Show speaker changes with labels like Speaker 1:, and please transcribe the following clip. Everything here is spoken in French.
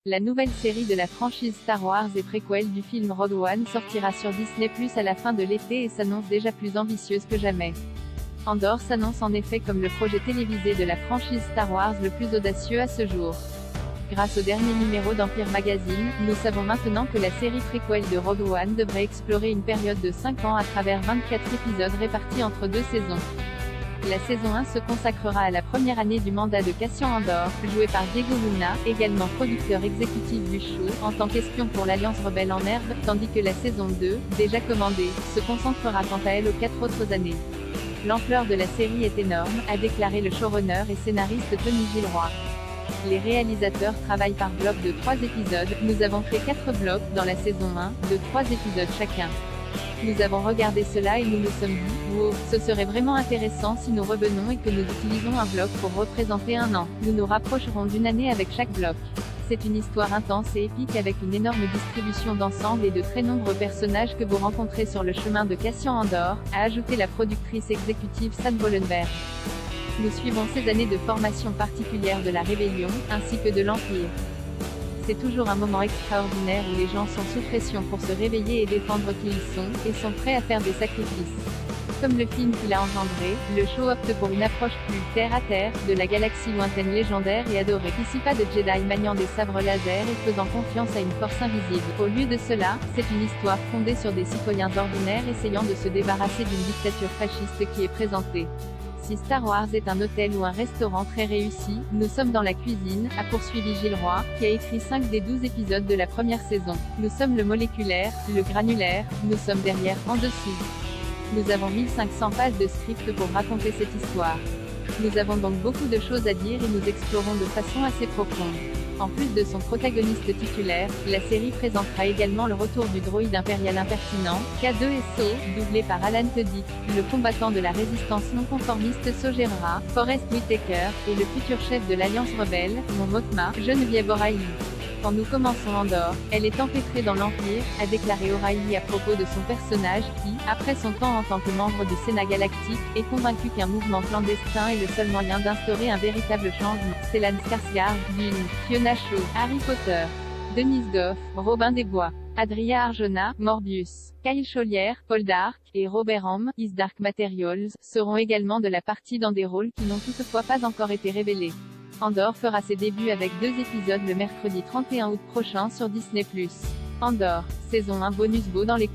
Speaker 1: La nouvelle série de la franchise Star Wars et préquel du film Rogue One sortira sur Disney+ à la fin de l'été et s'annonce déjà plus ambitieuse que jamais. Andor s'annonce en effet comme le projet télévisé de la franchise Star Wars le plus audacieux à ce jour. Grâce au dernier numéro d'Empire Magazine, nous savons maintenant que la série préquel de Rogue One devrait explorer une période de 5 ans à travers 24 épisodes répartis entre 2 saisons. La saison 1 se consacrera à la première année du mandat de Cassian Andor, joué par Diego Luna, également producteur exécutif du show, en tant qu'espion pour l'Alliance Rebelle en herbe, tandis que la saison 2, déjà commandée, se concentrera quant à elle aux 4 autres années. L'ampleur de la série est énorme, a déclaré le showrunner et scénariste Tony Gilroy. Les réalisateurs travaillent par bloc de 3 épisodes, nous avons fait 4 blocs dans la saison 1, de 3 épisodes chacun. Nous avons regardé cela et nous nous sommes dit, wow, ce serait vraiment intéressant si nous revenons et que nous utilisons un bloc pour représenter un an. Nous nous rapprocherons d'une année avec chaque bloc. C'est une histoire intense et épique avec une énorme distribution d'ensemble et de très nombreux personnages que vous rencontrez sur le chemin de Cassian Andor, a ajouté la productrice exécutive Sam Bollenberg. Nous suivons ces années de formation particulière de la Rébellion, ainsi que de l'Empire. C'est toujours un moment extraordinaire où les gens sont sous pression pour se réveiller et défendre qui ils sont, et sont prêts à faire des sacrifices. Comme le film qu'il a engendré, le show opte pour une approche plus terre-à-terre, de la galaxie lointaine légendaire et adorée. Ici pas de Jedi maniant des sabres laser et faisant confiance à une force invisible. Au lieu de cela, c'est une histoire fondée sur des citoyens ordinaires essayant de se débarrasser d'une dictature fasciste qui est présentée. Si Star Wars est un hôtel ou un restaurant très réussi, nous sommes dans la cuisine, a poursuivi Gilroy, qui a écrit 5 des 12 épisodes de la première saison. Nous sommes le moléculaire, le granulaire, nous sommes derrière, en dessous. Nous avons 1500 pages de script pour raconter cette histoire. Nous avons donc beaucoup de choses à dire et nous explorons de façon assez profonde. En plus de son protagoniste titulaire, la série présentera également le retour du droïde impérial impertinent, K2SO, doublé par Alan Tudyk, le combattant de la résistance non conformiste Sogeraa, Forrest Whitaker, et le futur chef de l'Alliance Rebelle, Mon Mothma, Geneviève O'Reilly. Quand nous commençons Andor, elle est empêtrée dans l'Empire, a déclaré O'Reilly à propos de son personnage qui, après son temps en tant que membre du Sénat galactique, est convaincu qu'un mouvement clandestin est le seul moyen d'instaurer un véritable changement. Stellan Skarsgård, Dune, Fiona Shaw, Harry Potter, Denise Goff, Robin des Bois, Adria Arjona, Morbius, Kyle Chollier, Paul Dark, et Robert Hamm, His Dark Materials, seront également de la partie dans des rôles qui n'ont toutefois pas encore été révélés. Andor fera ses débuts avec 2 épisodes le mercredi 31 août prochain sur Disney+. Andor, saison 1 bonus beau dans les